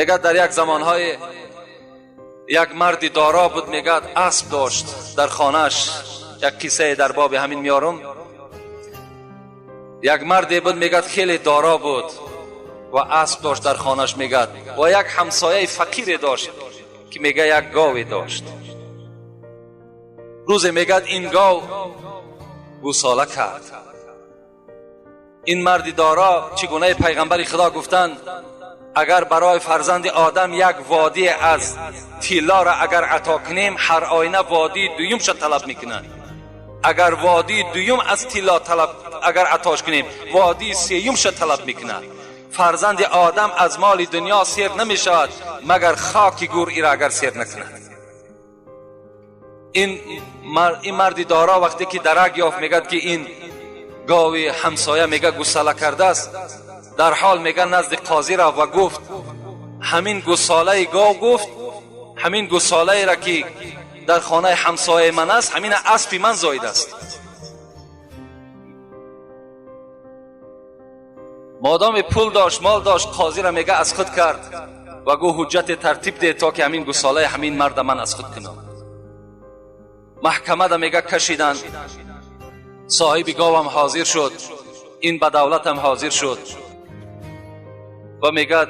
میگه در یک زمانهای یک مردی دارا بود، میگه اسب داشت در خانهش. یک قصه در باب همین میارم. یک مردی بود میگه خیلی دارا بود و اسب داشت در خانهش میگه، و یک همسایه فقیر داشت که میگه یک گاوی داشت. روز میگه این گاو گوساله کرد. این مردی دارا چگونه پیغمبر خدا گفتند اگر برای فرزند آدم یک وادی از طلا را اگر عطا کنیم، هر آینه وادی دویم شد طلب میکنن. اگر وادی دویم از طلا طلب اگر عطاش کنیم، وادی سیوم شد طلب میکنن. فرزند آدم از مال دنیا سیر نمیشود مگر خاک گور ایرا اگر سیر نکند. این مردی دارا وقتی که درک یافت میگه که این گاوی همسایه میگه گوساله کرده است، در حال میگه نزد قاضی را و گفت همین گوساله گاو گفت همین گوساله را که در خانه همسایه من است، همین اسبی من زایده است. مادام پول داشت مال داشت، قاضی را میگه از خود کرد و گو حجت ترتیب ده تا که همین گوساله همین مرد من از خود کنم. محکمه دا میگه کشیدن، صاحب گاو هم حاضر شد، این بدولت هم حاضر شد و میگه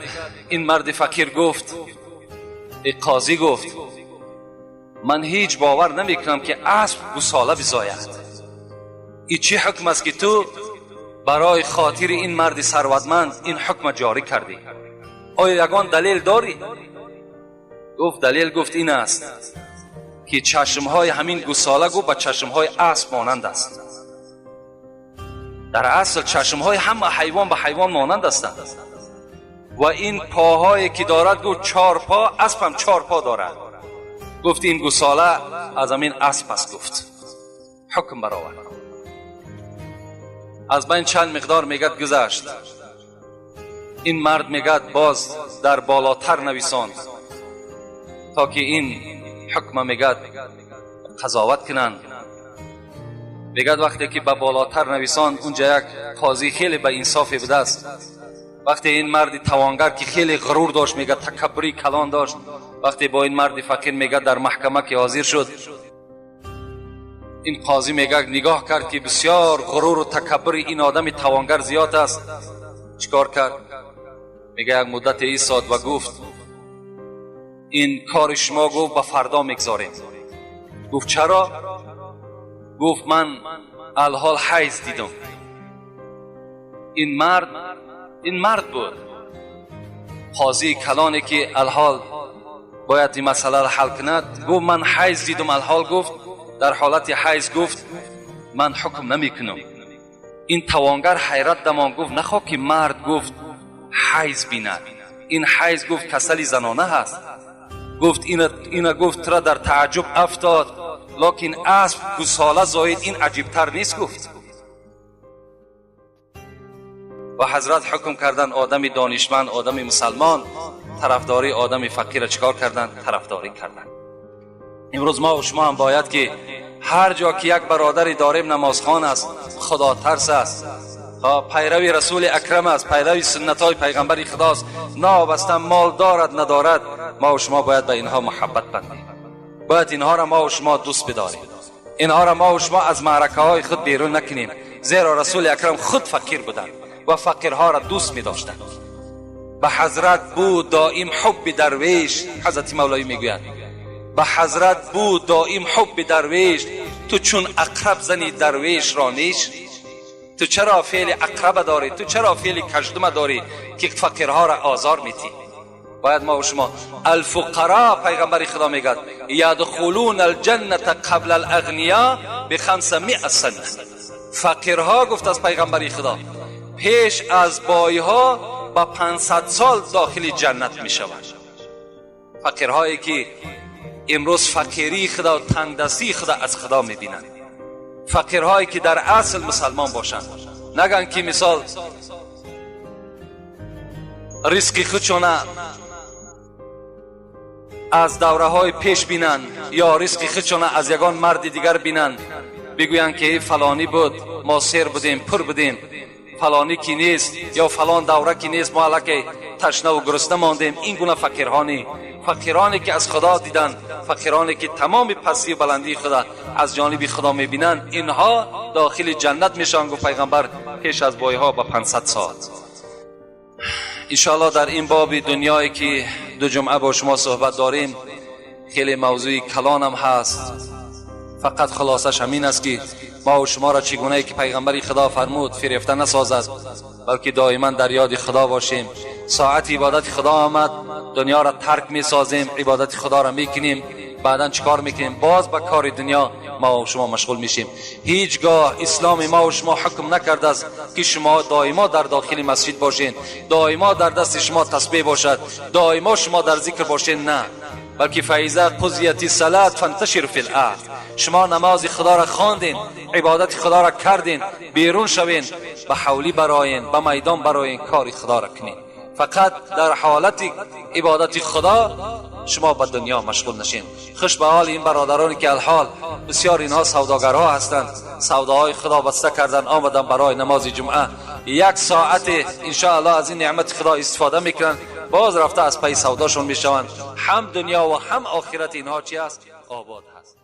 این مرد فقیر گفت، این قاضی گفت من هیچ باور نمیکنم که اسب گوساله بزاید. این چه حکم است که تو برای خاطر این مرد ثروتمند این حکم جاری کردی؟ آیا یگان دلیل داری؟ گفت دلیل گفت این است که چشمهای همین گوساله گفت به چشمهای اسب مانند است. در اصل چشمهای همه حیوان به حیوان مانند هستند و این پاهایی که دارد گفت 4 پا، اسب هم 4 پا دارد. گفت این گوساله از همین اسب است. گفت حکم برآورد. از بین چند مقدار میگد گذشت. این مرد میگد باز در بالاتر نویساند تا که این حکم میگد قضاوت کنند. میگد وقتی که به بالاتر نویساند اونجا یک قاضی خیلی به انصافی بوده است. وقتی این مرد توانگر که خیلی غرور داشت، میگه تکبری کلان داشت، وقتی با این مرد فقیر میگه در محکمه که حاضر شد، این قاضی میگه نگاه کرد که بسیار غرور و تکبر این آدم توانگر زیاد است. چیکار کرد؟ میگه یک مدت ایستاد و گفت این کار شما گفت به فردا میگذاریم. گفت چرا؟ گفت من الحال حیض دیدم. این مرد بود. قاضی کلانی که الحال باید این مسئله را حل کند گفت من حیض دیدم الحال. گفت در حالت حیض گفت من حکم نمی کنم. این توانگر حیرت دمان گفت نخواه که مرد گفت حیض بیند، این حیض گفت کسلی زنانه هست. گفت اینا گفت را در تعجب افتاد، لکن اسب گوساله زاید این عجیبتر نیست. گفت و حضرت حکم کردن آدم دانشمند، آدم مسلمان طرفداری آدم فقیر چکار کردن؟ طرفداری کردن. امروز ما و شما هم باید که هر جا که یک برادری داریم نمازخوان است، خدا ترس است، پیروی رسول اکرم است، پیروی سنت های پیغمبر خداست، نابسته مال دارد ندارد، ما و شما باید به اینها محبت بندیم. باید اینها را ما و شما دوست بداریم. اینها را ما و شما از معرکه های خود بیرون نکنیم، زیرا رسول اکرم خود فقیر بودند و فقیرها را دوست می داشتند. به حضرت بود دائم حب درویش. حضرت مولوی میگوید به حضرت بود دائم حب درویش، تو چون عقرب زنی درویش را نیش. تو چرا فعل عقرب داری؟ تو چرا فعل کژدم داری که فقیرها را آزار میتی؟ باید ما و شما الفقراء، پیغمبر خدا میگه یدخلون الجنه قبل الاغنیاء ب500 سنه. فقیرها گفت از پیغمبر خدا پیش از بایها با 500 سال داخل جنت می شود. فقیرهایی که امروز فقیری خدا و تنگدستی خدا از خدا می بینند، فقیرهایی که در اصل مسلمان باشند، نگن که مثال ریسک خودشونه از دوره های پیش بینن یا ریسک خودشونه از یگان مرد دیگر بینن، بگوین که فلانی بود ما سیر بودیم پر بودیم، فلانی کی نیست یا فلان دوره کی نیست، ما الکی تشنه و گرسنه ماندیم. این گونه فقیرانی که از خدا دیدن، فقیرانی که تمام پستی و بلندی خدا از جانب خدا میبینن، اینها داخل جنت میشن. گفت پیغمبر پیش از بایها با 500 ساعت. انشاءالله در این باب دنیایی که دو جمعه با شما صحبت داریم خیلی موضوع کلان هم هست. فقط خلاصش همین است که ما و شما را چگونه که پیغمبری خدا فرمود فریفته نسازد، بلکه دائما در یاد خدا باشیم. ساعت عبادت خدا آمد، دنیا را ترک می سازیم، عبادت خدا را میکنیم، بعدا چیکار میکنیم؟ باز به کار دنیا ما و شما مشغول میشیم. هیچگاه اسلام ما و شما حکم نکرده است که شما دائما در داخل مسجد باشین، دائما در دست شما تسبیح باشد، دائما شما در ذکر باشین. نه، بلکه فاذا قضیت الصلاة فانتشروا فی الارض. شما نماز خدا را خواندین، عبادت خدا را کردین، بیرون شوین، به حولی براین، به میدان براین، کار خدا را کنین. فقط در حالت عبادت خدا شما به دنیا مشغول نشین. خوش به حال این برادرانی که الحال بسیار اینها سوداگرها هستند، سوداهای خدا بسته کردن، آمدن برای نماز جمعه 1 ساعت ان شاء الله از این نعمت خدا استفاده میکنن، باز رفته از پی سوداشون میشوند. هم دنیا و هم آخرت اینها چی است؟ آباد هست.